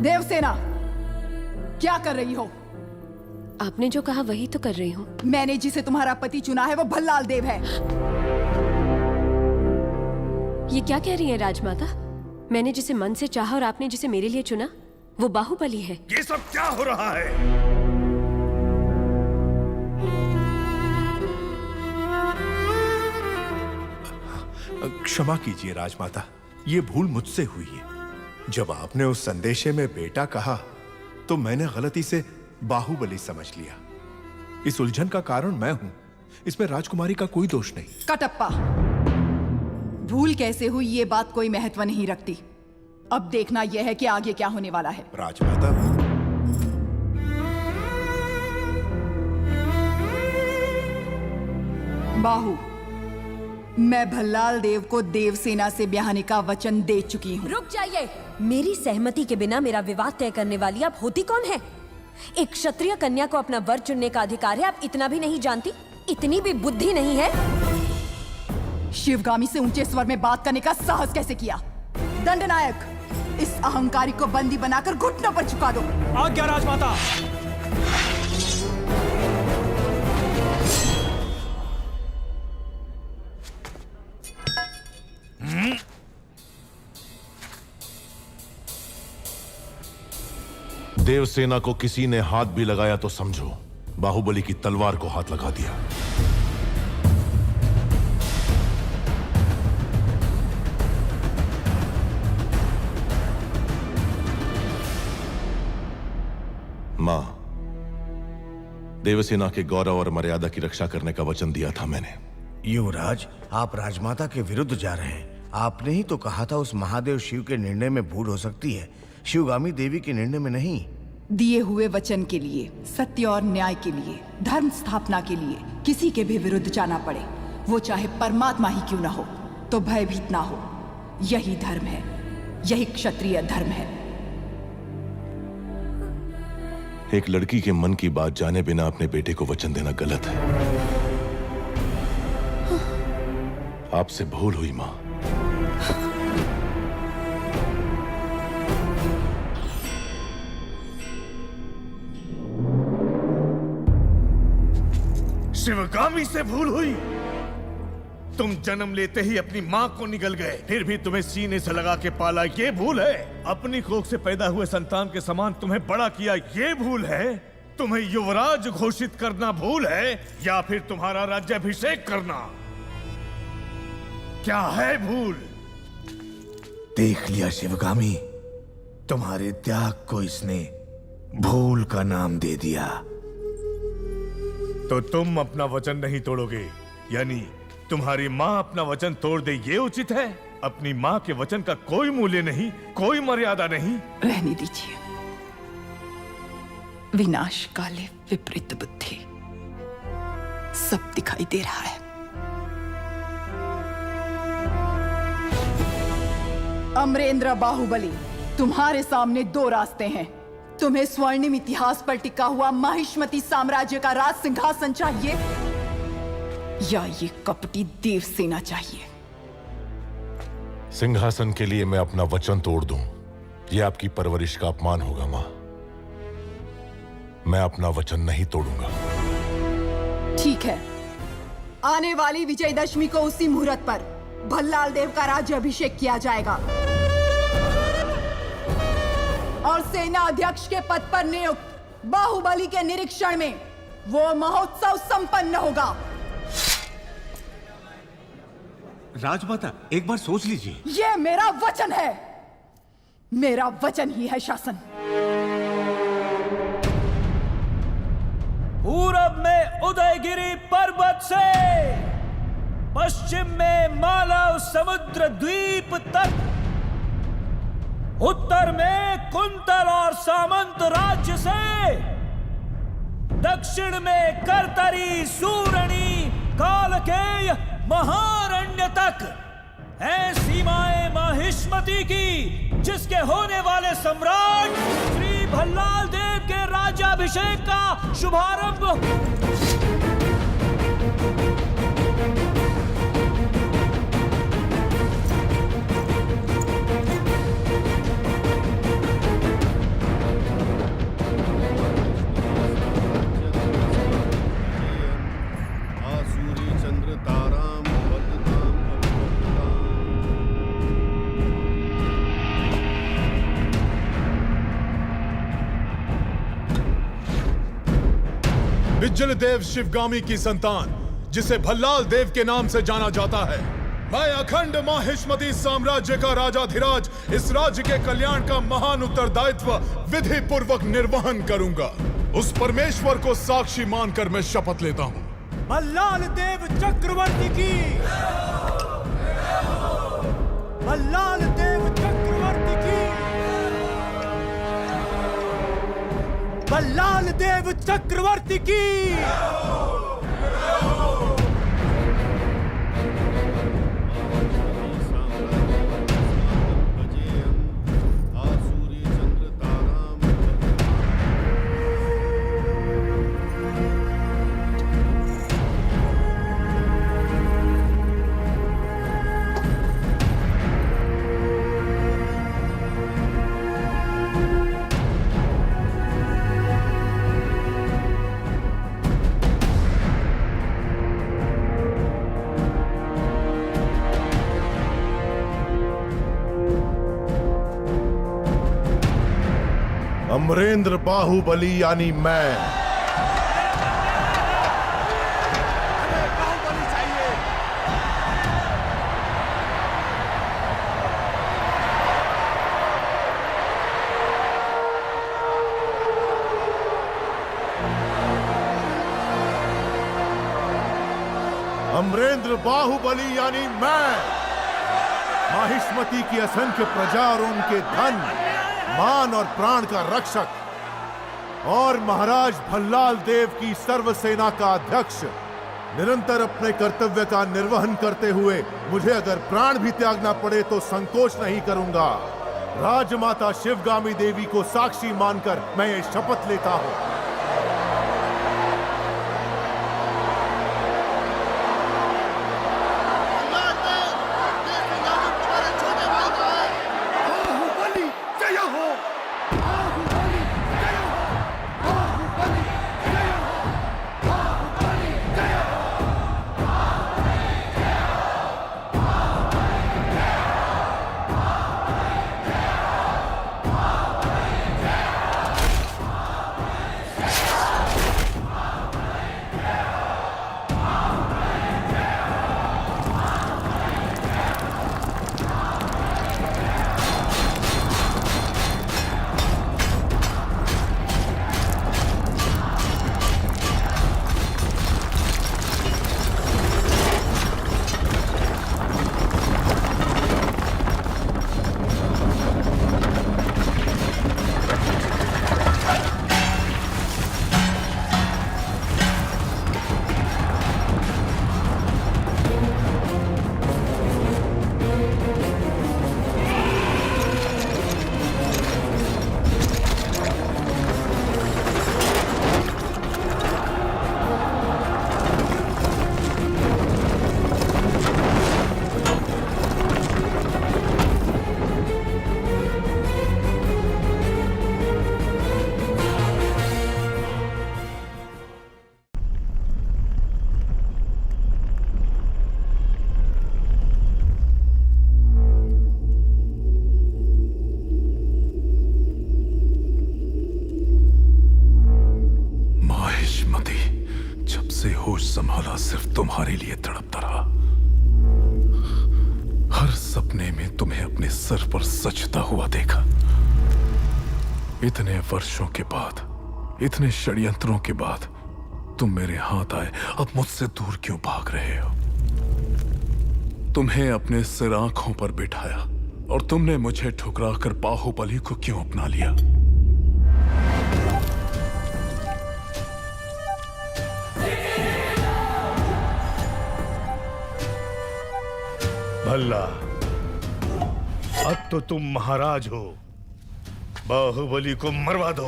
देवसेना, क्या कर रही हो? आपने जो कहा वही तो कर रही हूँ। मैंने जिसे तुम्हारा पति चुना है वो भल्लाल देव है। ये क्या कह रही है राजमाता? मैंने जिसे मन से चाहा और आपने जिसे मेरे लिए चुना वो बाहुबली है। ये सब क्या हो रहा है? क्षमा कीजिए राजमाता, ये भूल मुझसे हुई है। जब आपने उस संदेशे में बेटा कहा तो मैंने गलती से बाहुबली समझ लिया। इस उलझन का कारण मैं हूं, इसमें राजकुमारी का कोई दोष नहीं। कटप्पा, भूल कैसे हुई ये बात कोई महत्व नहीं रखती। अब देखना यह है कि आगे क्या होने वाला है। राजमाता, बाहु, मैं भल्लाल देव को देवसेना से ब्याहने का वचन दे चुकी हूँ। रुक जाइए। मेरी सहमति के बिना मेरा विवाह तय करने वाली आप होती कौन है? एक क्षत्रिय कन्या को अपना वर चुनने का अधिकार है, आप इतना भी नहीं जानती? इतनी भी बुद्धि नहीं है? शिवगामी से ऊंचे स्वर में बात करने का साहस कैसे किया? दंडनायक, इस अहंकारी को बंदी बनाकर घुटनों पर झुका दो। आज्ञा राजमाता। देवसेना को किसी ने हाथ भी लगाया तो समझो बाहुबली की तलवार को हाथ लगा दिया। मां, देवसेना के गौरव और मर्यादा की रक्षा करने का वचन दिया था मैंने। युवराज, आप राजमाता के विरुद्ध जा रहे हैं। आपने ही तो कहा था उस महादेव शिव के निर्णय में भूल हो सकती है, शिवगामी देवी के निर्णय में नहीं। दिए हुए वचन के लिए, सत्य और न्याय के लिए, धर्म स्थापना के लिए किसी के भी विरुद्ध जाना पड़े, वो चाहे परमात्मा ही क्यों ना हो, तो भयभीत ना हो। यही धर्म है, यही क्षत्रिय धर्म है। एक लड़की के मन की बात जाने बिना अपने बेटे को वचन देना गलत है। आपसे भूल हुई मां। शिवगामी से भूल हुई? तुम जन्म लेते ही अपनी मां को निगल गए, फिर भी तुम्हें सीने से लगा के पाला, ये भूल है? अपनी कोख से पैदा हुए संतान के समान तुम्हें बड़ा किया, ये भूल है? तुम्हें युवराज घोषित करना भूल है, या फिर तुम्हारा राज्याभिषेक करना? क्या है भूल? देख लिया शिवगामी, तुम्हारे त्याग को इसने भूल का नाम दे दिया। तो तुम अपना वचन नहीं तोड़ोगे, यानी तुम्हारी मां अपना वचन तोड़ दे, ये उचित है? अपनी मां के वचन का कोई मूल्य नहीं, कोई मर्यादा नहीं। रहने दीजिए। विनाश काले विपरीत बुद्धि, सब दिखाई दे रहा है। अमरेंद्र बाहुबली, तुम्हारे सामने दो रास्ते हैं। तुम्हें स्वर्णिम इतिहास पर टिका हुआ माहिष्मती साम्राज्य का राज सिंहासन चाहिए, या ये कपटी देवसेना चाहिए? सिंहासन के लिए मैं अपना वचन तोड़ दूं, यह आपकी परवरिश का अपमान होगा मां। मैं अपना वचन नहीं तोड़ूंगा। ठीक है, आने वाली विजयदशमी को उसी मुहूर्त पर भल्लाल देव का राज्याभिषेक किया जाएगा और सेना अध्यक्ष के पद पर नियुक्त बाहुबली के निरीक्षण में वो महोत्सव संपन्न होगा। राजमाता, एक बार सोच लीजिए। ये मेरा वचन है, मेरा वचन ही है शासन। पूरब में उदयगिरी पर्वत से पश्चिम में मालव समुद्र द्वीप तक, उत्तर में कुंतल और सामंत राज्य से, दक्षिण में करतरी, सूरणी, कालकेय, महारण्य तक है सीमाएं माहिष्मती की, जिसके होने वाले सम्राट श्री भल्लाल देव के राज्याभिषेक का शुभारंभ बिज्जल देव शिवगामी की संतान, जिसे भल्लाल देव के नाम से जाना जाता है। मैं अखंड माहिष्मती साम्राज्य का राजाधिराज इस राज्य के कल्याण का महान उत्तरदायित्व विधि पूर्वक निर्वहन करूंगा। उस परमेश्वर को साक्षी मानकर मैं शपथ लेता हूँ। भल्लाल देव चक्रवर्ती की, भल्लाल देव चक्रवर्ती की, भल्लाल देव चक्रवर्ती की। अमरेंद्र बाहुबली यानी मैं अमरेंद्र बाहुबली यानी मैं माहिष्मती की असंख्य प्रजा और उनके धन, मान और प्राण का रक्षक और महाराज भल्लाल देव की सर्वसेना का अध्यक्ष, निरंतर अपने कर्तव्य का निर्वहन करते हुए मुझे अगर प्राण भी त्यागना पड़े तो संकोच नहीं करूंगा। राजमाता शिवगामी देवी को साक्षी मानकर मैं ये शपथ लेता हूं। होश संभाला सिर्फ तुम्हारे लिए तड़पता रहा। हर सपने में तुम्हें अपने सर पर सजता हुआ देखा। इतने वर्षों के बाद, इतने षड्यंत्रों के बाद तुम मेरे हाथ आए, अब मुझसे दूर क्यों भाग रहे हो? तुम्हें अपने सिर आंखों पर बिठाया और तुमने मुझे ठुकराकर बाहुबली को क्यों अपना लिया? भल्ला, अब तो तुम महाराज हो, बाहुबली को मरवा दो।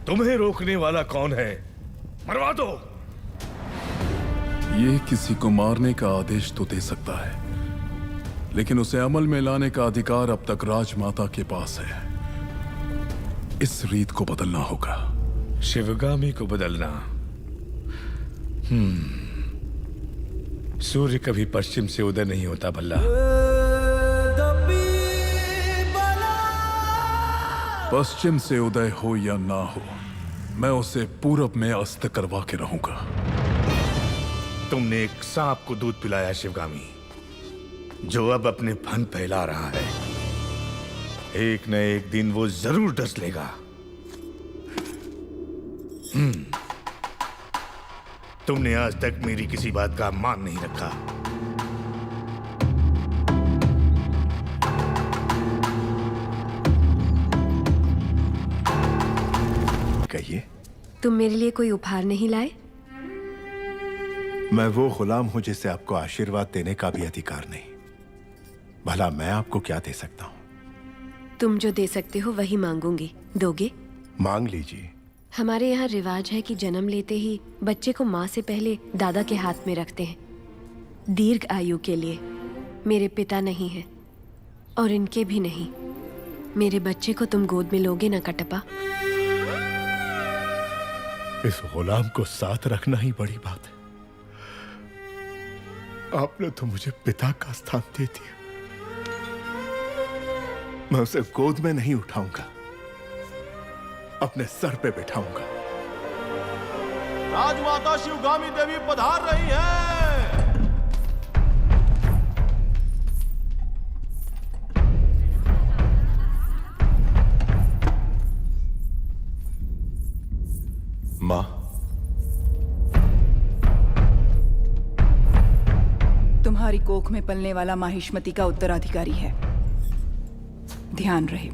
तुम्हें रोकने वाला कौन है? मरवा दो। ये किसी को मारने का आदेश तो दे सकता है, लेकिन उसे अमल में लाने का अधिकार अब तक राजमाता के पास है। इस रीत को बदलना होगा। शिवगामी को बदलना? सूर्य कभी पश्चिम से उदय नहीं होता भल्ला। पश्चिम से उदय हो या ना हो, मैं उसे पूरब में अस्त करवा के रहूंगा। तुमने एक सांप को दूध पिलाया शिवगामी, जो अब अपने फन फैला रहा है। एक न एक दिन वो जरूर डस लेगा। तुमने आज तक मेरी किसी बात का मान नहीं रखा। कहिए। तुम मेरे लिए कोई उपहार नहीं लाए? मैं वो गुलाम हूं जिसे आपको आशीर्वाद देने का भी अधिकार नहीं। भला मैं आपको क्या दे सकता हूं? तुम जो दे सकते हो वही मांगूंगी। दोगे? मांग लीजिए। हमारे यहाँ रिवाज है कि जन्म लेते ही बच्चे को माँ से पहले दादा के हाथ में रखते हैं, दीर्घ आयु के लिए। मेरे पिता नहीं है और इनके भी नहीं। मेरे बच्चे को तुम गोद में लोगे ना कटप्पा? इस गुलाम को साथ रखना ही बड़ी बात है। आपने तो मुझे पिता का स्थान दे दिया। मैं उसे गोद में नहीं उठाऊंगा, अपने सर पे बिठाऊंगा। राजमाता शिवगामी देवी पधार रही हैं। मां, तुम्हारी कोख में पलने वाला माहिष्मति का उत्तराधिकारी है। ध्यान रहे।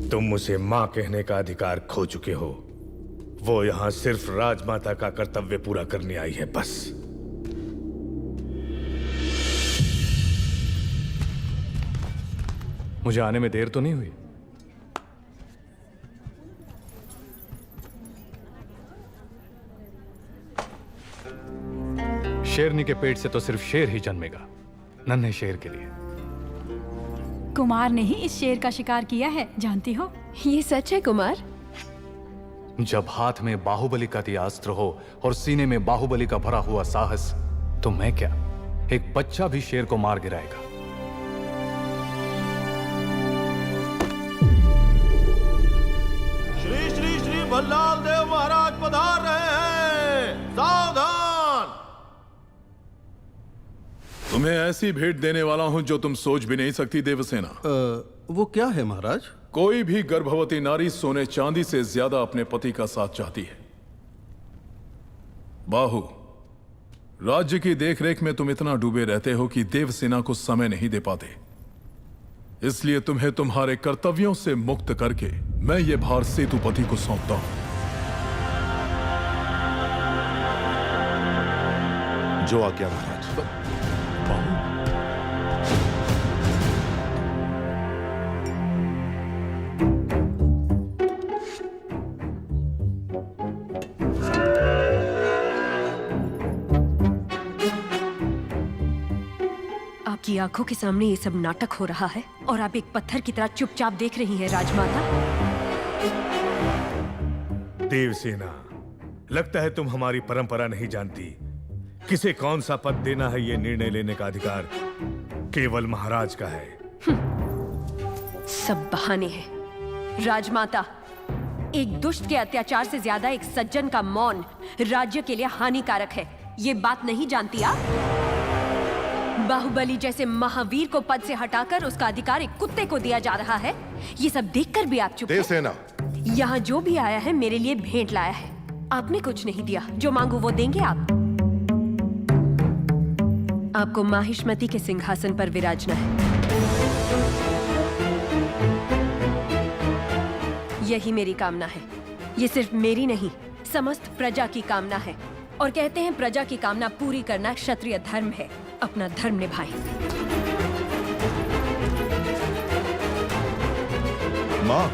तुम उसे मां कहने का अधिकार खो चुके हो। वो यहां सिर्फ राजमाता का कर्तव्य पूरा करने आई है, बस। मुझे आने में देर तो नहीं हुई? शेरनी के पेट से तो सिर्फ शेर ही जन्मेगा, नन्हे शेर के लिए। कुमार ने ही इस शेर का शिकार किया है, जानती हो? ये सच है कुमार? जब हाथ में बाहुबली का दिया अस्त्र हो और सीने में बाहुबली का भरा हुआ साहस, तो मैं क्या, एक बच्चा भी शेर को मार गिराएगा। श्री श्री श्री भल्लाल देव महाराज पधार रहे हैं। सावधान! तुम्हें ऐसी भेंट देने वाला हूं जो तुम सोच भी नहीं सकती देवसेना। वो क्या है महाराज? कोई भी गर्भवती नारी सोने चांदी से ज्यादा अपने पति का साथ चाहती है। बाहु, राज्य की देखरेख में तुम इतना डूबे रहते हो कि देवसेना को समय नहीं दे पाते। इसलिए तुम्हें तुम्हारे कर्तव्यों से मुक्त करके मैं ये भार सेतुपति को सौंपता हूं। जो आज्ञा महाराज। आपकी आंखों के सामने ये सब नाटक हो रहा है और आप एक पत्थर की तरह चुपचाप देख रही हैं राजमाता। देवसेना, लगता है तुम हमारी परंपरा नहीं जानती। किसे कौन सा पद देना है, ये निर्णय लेने का अधिकार केवल महाराज का है। सब बहाने हैं। राजमाता, एक दुष्ट के अत्याचार से ज्यादा एक सज्जन का मौन राज्य के लिए हानिकारक है। ये बात नहीं जानती आप? बाहुबली जैसे महावीर को पद से हटाकर उसका अधिकार एक कुत्ते को दिया जा रहा है। ये सब देखकर भी आप चुप हैं। देवसेना, यहाँ जो भी आया है मेरे लिए भेंट लाया है। आपने कुछ नहीं दिया, जो मांगू वो देंगे आप? आपको माहिष्मति के सिंहासन पर विराजना है। यही मेरी कामना है। ये सिर्फ मेरी नहीं, समस्त प्रजा की कामना है। और कहते हैं प्रजा की कामना पूरी करना क्षत्रिय धर्म है। अपना धर्म निभाएं। मां,